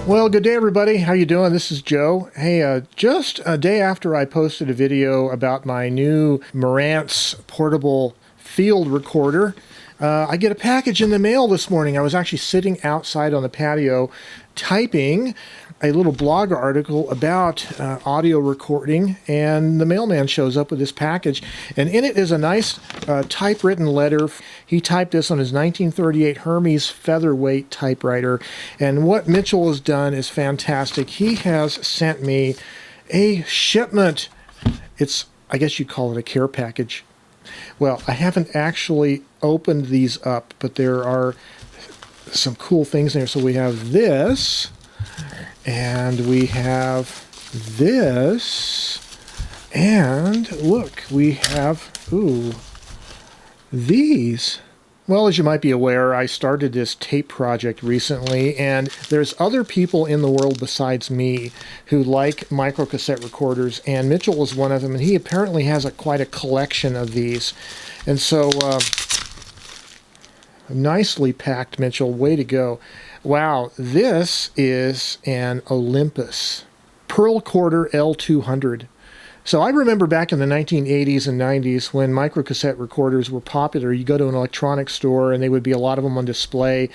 Well, good day, everybody. How you doing? This is Joe. Hey, just a day after I posted a video about my new Marantz portable field recorder, I get a package in the mail this morning. I was actually sitting outside on the patio typing a little blog article about audio recording, and the mailman shows up with this package, and in it is a nice typewritten letter. He typed this on his 1938 Hermes featherweight typewriter, and what Mitchell has done is fantastic. He has sent me a shipment. It's, I guess you'd call it a care package. Well, I haven't actually opened these up, but there are some cool things in there. So we have this, and we have this, and look, we have, these. Well, as you might be aware, I started this tape project recently, and there's other people in the world besides me who like microcassette recorders, and Mitchell was one of them, and he apparently has quite a collection of these. And so, nicely packed, Mitchell. Way to go. Wow, this is an Olympus Pearl Quarter L200. So I remember back in the 1980s and 90s when microcassette recorders were popular. You go to an electronics store and they would be a lot of them on display.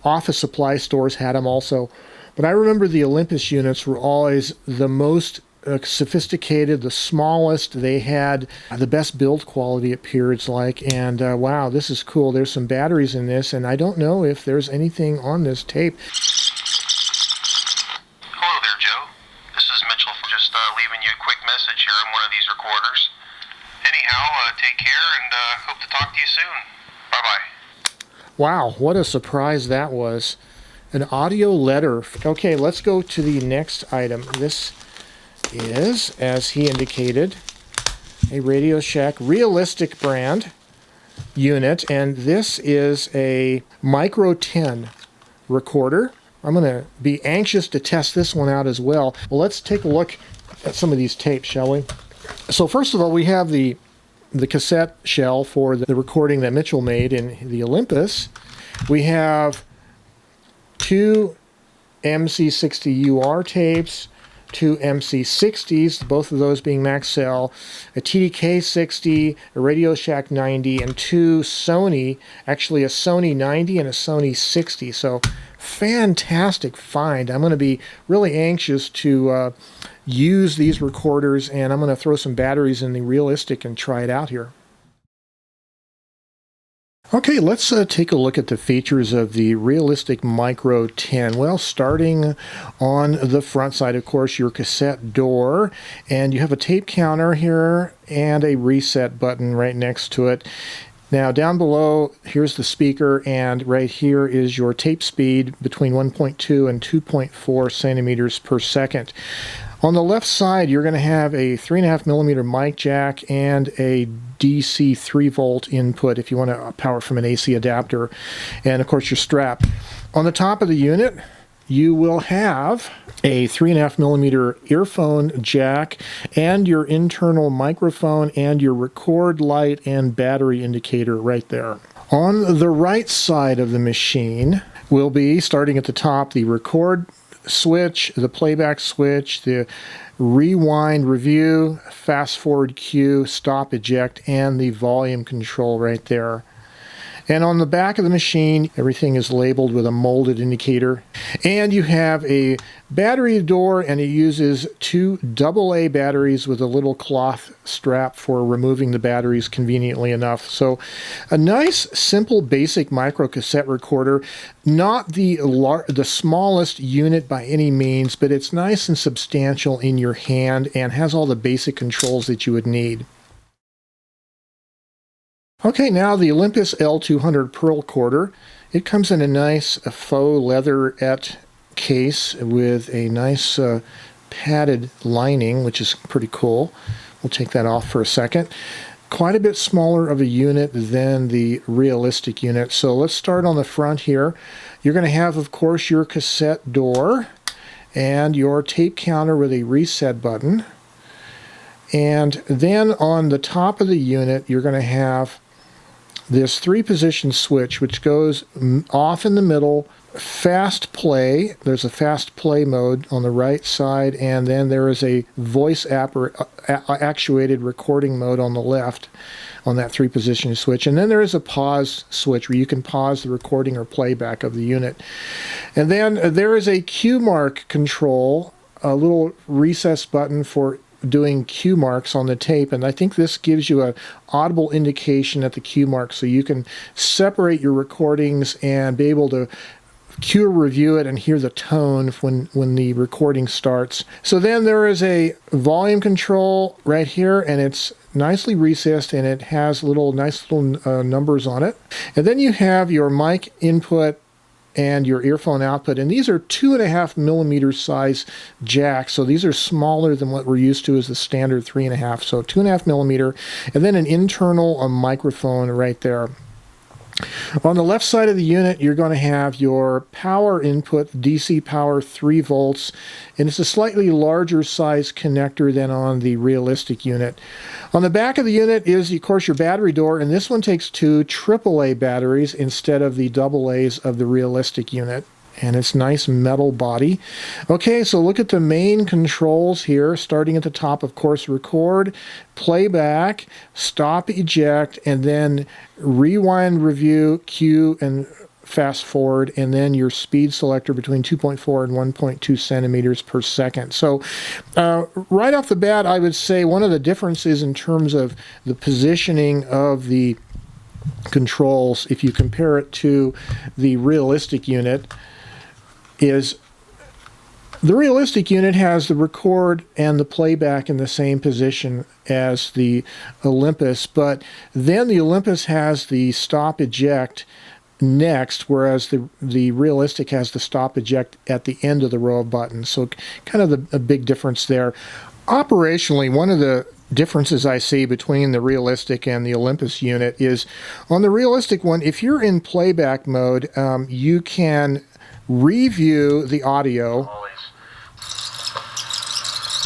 Office supply stores had them also. But I remember the Olympus units were always the most sophisticated, the smallest. They had the best build quality, it appears like. And wow, this is cool. There's some batteries in this, and I don't know if there's anything on this tape. Hello there, Joe. This is Mitchell. Just leaving you a quick message here on one of these recorders. Anyhow, take care and hope to talk to you soon. Bye-bye. Wow, what a surprise that was. An audio letter. Okay, let's go to the next item. This is, as he indicated, a Radio Shack Realistic brand unit, and this is a Micro 10 recorder. I'm going to be anxious to test this one out as well. Well, let's take a look at some of these tapes, shall we? So first of all, we have the cassette shell for the recording that Mitchell made in the Olympus. We have two MC60UR tapes, two MC60s, both of those being max cell, a TDK 60, a Radio Shack 90, and two Sony, actually a Sony 90 and a Sony 60. So fantastic find. I'm going to be really anxious to use these recorders, and I'm going to throw some batteries in the Realistic and try it out here. Okay, let's take a look at the features of the Realistic Micro 10. Well, starting on the front side, of course, your cassette door, and you have a tape counter here and a reset button right next to it. Now, down below, here's the speaker, and right here is your tape speed between 1.2 and 2.4 centimeters per second. On the left side, you're going to have a 3.5 millimeter mic jack and a DC 3-volt input if you want to power from an AC adapter, and of course your strap. On the top of the unit, you will have a 3.5 millimeter earphone jack and your internal microphone and your record light and battery indicator right there. On the right side of the machine will be, starting at the top, the record switch, the playback switch, the rewind review, fast forward cue, stop eject, and the volume control right there. And on the back of the machine, everything is labeled with a molded indicator. And you have a battery door, and it uses two AA batteries with a little cloth strap for removing the batteries conveniently enough. So a nice, simple, basic microcassette recorder. Not the smallest unit by any means, but it's nice and substantial in your hand and has all the basic controls that you would need. Okay, now the Olympus L200 Pearl Quarter. It comes in a nice faux leatherette case with a nice padded lining, which is pretty cool. We'll take that off for a second. Quite a bit smaller of a unit than the Realistic unit. So let's start on the front here. You're going to have, of course, your cassette door and your tape counter with a reset button. And then on the top of the unit, you're going to have this 3-position switch, which goes off in the middle fast play. There's a fast play mode on the right side, and then there is a voice actuated recording mode on the left on that 3-position switch. And then there is a pause switch where you can pause the recording or playback of the unit. And then there is a cue mark control, a little recess button for doing cue marks on the tape, and I think this gives you an audible indication at the cue mark, so you can separate your recordings and be able to cue or review it and hear the tone when the recording starts. So then there is a volume control right here, and it's nicely recessed, and it has nice little numbers on it. And then you have your mic input and your earphone output, and these are 2.5 millimeter size jacks, so these are smaller than what we're used to as the standard 3.5, so 2.5 millimeter, and then an internal microphone right there. On the left side of the unit, you're going to have your power input, DC power 3 volts, and it's a slightly larger size connector than on the realistic unit. On the back of the unit is, of course, your battery door, and this one takes 2 AAA batteries instead of the AA's of the realistic unit. And it's nice metal body. Okay, so look at the main controls here, starting at the top, of course, record, playback, stop, eject, and then rewind, review, cue, and fast forward, and then your speed selector between 2.4 and 1.2 centimeters per second. So right off the bat, I would say one of the differences in terms of the positioning of the controls, if you compare it to the realistic unit, is the realistic unit has the record and the playback in the same position as the Olympus, but then the Olympus has the stop eject next, whereas the realistic has the stop eject at the end of the row of buttons. So kind of a big difference there. Operationally, one of the differences I see between the realistic and the Olympus unit is on the realistic one, if you're in playback mode, you can review the audio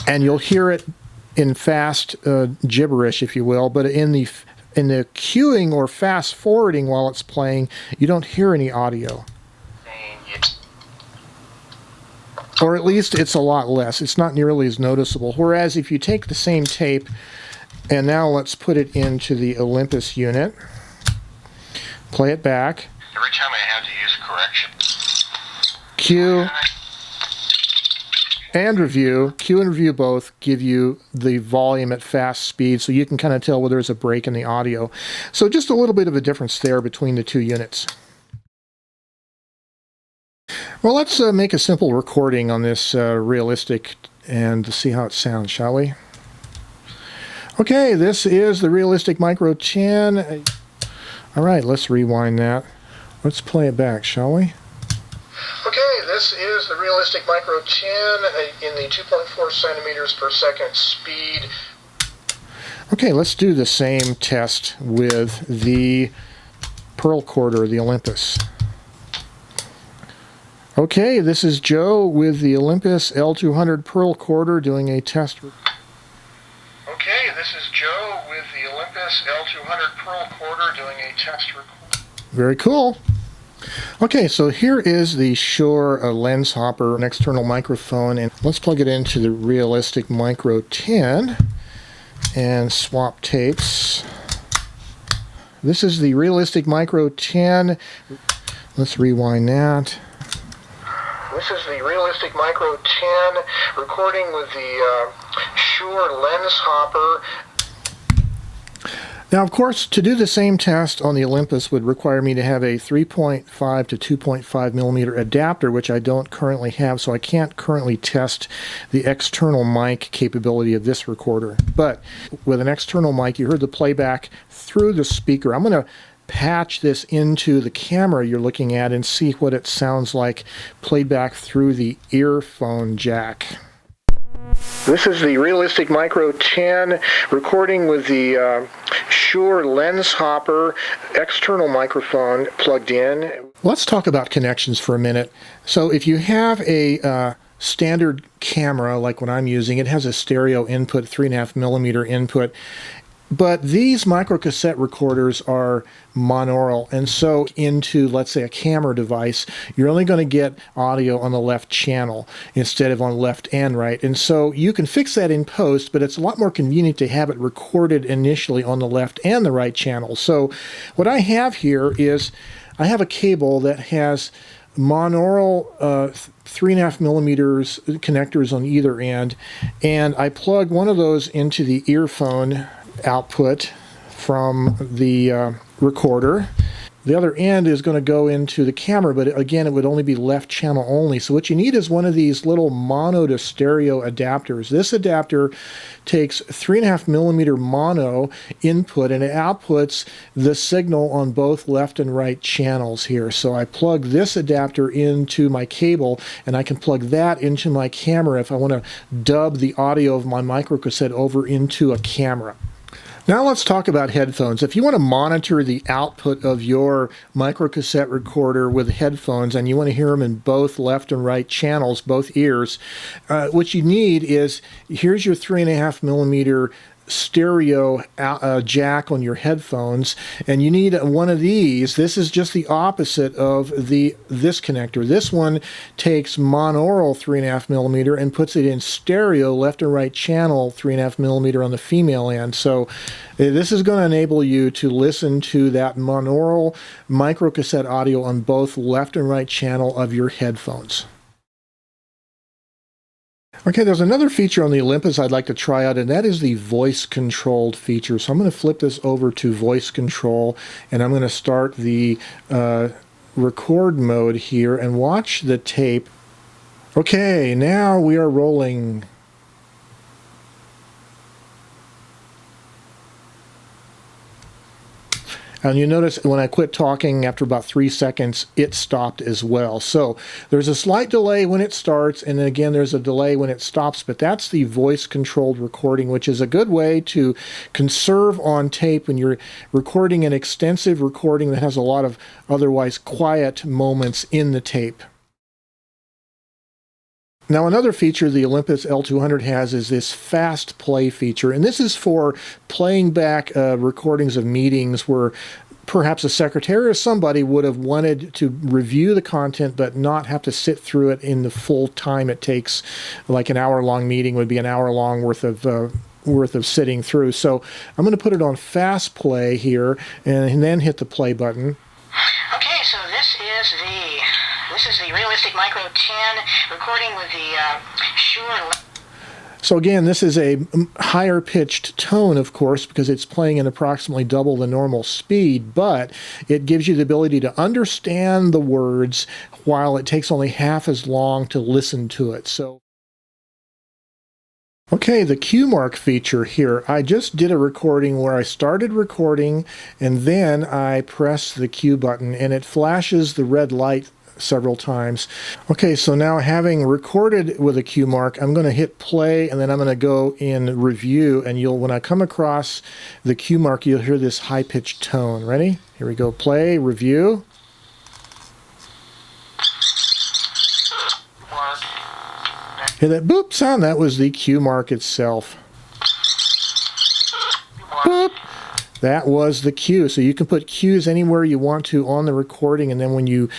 and you'll hear it in fast gibberish, if you will, but in the queuing or fast forwarding while it's playing, you don't hear any audio, or at least it's a lot less. It's not nearly as noticeable. Whereas if you take the same tape, and now let's put it into the Olympus unit, play it back, Every time I have to use correction. Cue and review. Cue and review both give you the volume at fast speed, so you can kind of tell whether there's a break in the audio. So just a little bit of a difference there between the two units. Well, let's make a simple recording on this realistic and see how it sounds, shall we? Okay, this is the Realistic Micro 10. All right, let's rewind that. Let's play it back, shall we? Okay, this is the Realistic Micro 10 in the 2.4 centimeters per second speed. Okay, let's do the same test with the Pearl Quarter, the Olympus. Okay, this is Joe with the Olympus L200 Pearl Quarter doing a test. Okay, this is Joe with the Olympus L200 Pearl Quarter doing a test record. Very cool. Okay, so here is the Shure lens hopper, an external microphone, and let's plug it into the Realistic Micro 10 and swap tapes. This is the Realistic Micro 10. Let's rewind that. This is the Realistic Micro 10 recording with the Shure lens hopper. Now, of course, to do the same test on the Olympus would require me to have a 3.5 to 2.5 millimeter adapter, which I don't currently have, so I can't currently test the external mic capability of this recorder. But with an external mic, you heard the playback through the speaker. I'm going to patch this into the camera you're looking at and see what it sounds like played back through the earphone jack. This is the Realistic Micro 10 recording with the Shure lens hopper external microphone plugged in. Let's talk about connections for a minute. So if you have a standard camera like what I'm using, it has a stereo input, 3.5 millimeter input. But these microcassette recorders are monaural, and so into, let's say, a camera device, you're only going to get audio on the left channel instead of on left and right. And so you can fix that in post, but it's a lot more convenient to have it recorded initially on the left and the right channel. So what I have here is I have a cable that has monaural 3.5 millimeters connectors on either end, and I plug one of those into the earphone output from the recorder. The other end is going to go into the camera, but again, it would only be left channel only. So what you need is one of these little mono to stereo adapters. This adapter takes 3.5 millimeter mono input, and it outputs the signal on both left and right channels here. So I plug this adapter into my cable, and I can plug that into my camera if I want to dub the audio of my microcassette over into a camera. Now let's talk about headphones. If you want to monitor the output of your microcassette recorder with headphones and you want to hear them in both left and right channels, both ears, what you need is, here's your 3.5 millimeter stereo jack on your headphones, and you need one of these. This is just the opposite of this connector. This one takes monaural 3.5 millimeter and puts it in stereo left and right channel 3.5 millimeter on the female end. So this is going to enable you to listen to that monaural microcassette audio on both left and right channel of your headphones. Okay, there's another feature on the Olympus I'd like to try out, and that is the voice-controlled feature. So I'm going to flip this over to voice control, and I'm going to start the record mode here and watch the tape. Okay, now we are rolling. And you notice when I quit talking after about 3 seconds, it stopped as well. So there's a slight delay when it starts, and then again there's a delay when it stops, but that's the voice-controlled recording, which is a good way to conserve on tape when you're recording an extensive recording that has a lot of otherwise quiet moments in the tape. Now another feature the Olympus L200 has is this fast play feature, and this is for playing back recordings of meetings where perhaps a secretary or somebody would have wanted to review the content but not have to sit through it in the full time it takes. Like an hour-long meeting would be an hour-long worth of sitting through. So I'm going to put it on fast play here and then hit the play button. Okay, so this is the Realistic Micro 10 recording with the Shure. So again, this is a higher pitched tone, of course, because it's playing at approximately double the normal speed, but it gives you the ability to understand the words while it takes only half as long to listen to it. So, okay, the cue mark feature here. I just did a recording where I started recording and then I press the cue button and it flashes the red light several times. Okay, so now having recorded with a cue mark, I'm going to hit play and then I'm going to go in review, and when I come across the cue mark, you'll hear this high-pitched tone. Ready? Here we go. Play, review. Hear that boop sound? That was the cue mark itself. Boop. That was the cue. So you can put cues anywhere you want to on the recording, and then when you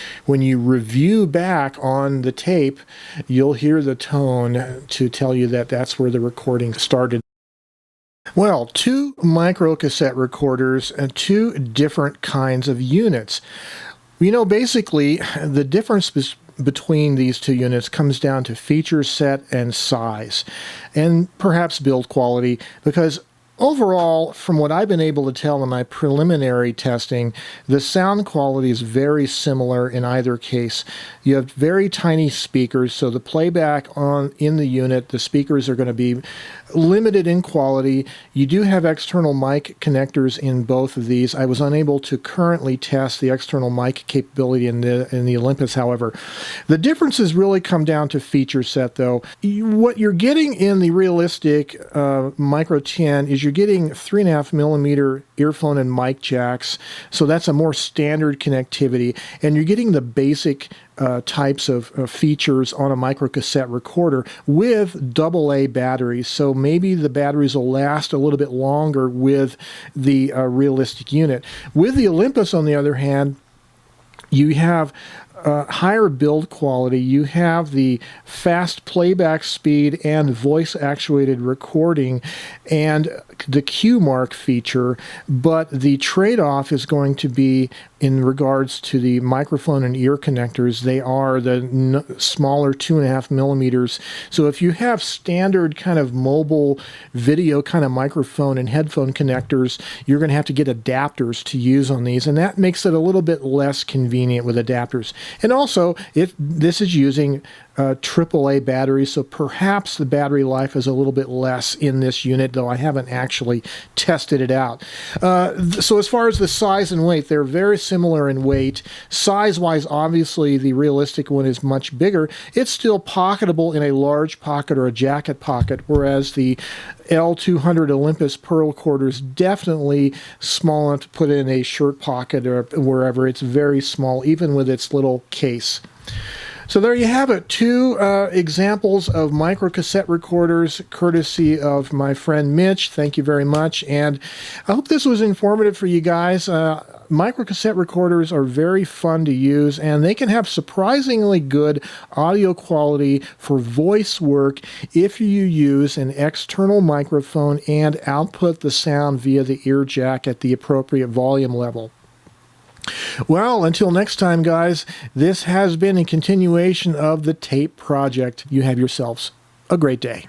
review back on the tape, you'll hear the tone to tell you that that's where the recording started. Well, two microcassette recorders and two different kinds of units. You know, basically, the difference between these two units comes down to feature set and size, and perhaps build quality, because overall, from what I've been able to tell in my preliminary testing, the sound quality is very similar in either case. You have very tiny speakers, so the playback in the unit, the speakers are going to be limited in quality. You do have external mic connectors in both of these. I was unable to currently test the external mic capability in the Olympus, however. The differences really come down to feature set, though. What you're getting in the Realistic Micro 10 is you're getting 3.5 millimeter earphone and mic jacks, so that's a more standard connectivity, and you're getting the basic types of features on a microcassette recorder with AA batteries. So maybe the batteries will last a little bit longer with the realistic unit. With the Olympus, on the other hand, you have higher build quality, you have the fast playback speed and voice actuated recording and the Q mark feature, but the trade-off is going to be in regards to the microphone and ear connectors. They are the smaller 2.5 millimeters. So if you have standard kind of mobile video kind of microphone and headphone connectors, you're going to have to get adapters to use on these, and that makes it a little bit less convenient with adapters. And also, this is using AAA batteries, so perhaps the battery life is a little bit less in this unit, though I haven't actually tested it out. So as far as the size and weight, they're very similar in weight. Size-wise, obviously, the realistic one is much bigger. It's still pocketable in a large pocket or a jacket pocket, whereas the L200 Olympus Pearl recorder is definitely small enough to put in a shirt pocket or wherever. It's very small, even with its little case. So there you have it, 2 examples of microcassette recorders courtesy of my friend Mitch. Thank you very much, and I hope this was informative for you guys. Microcassette recorders are very fun to use, and they can have surprisingly good audio quality for voice work if you use an external microphone and output the sound via the ear jack at the appropriate volume level. Well, until next time, guys, this has been a continuation of the Tape Project. You have yourselves a great day.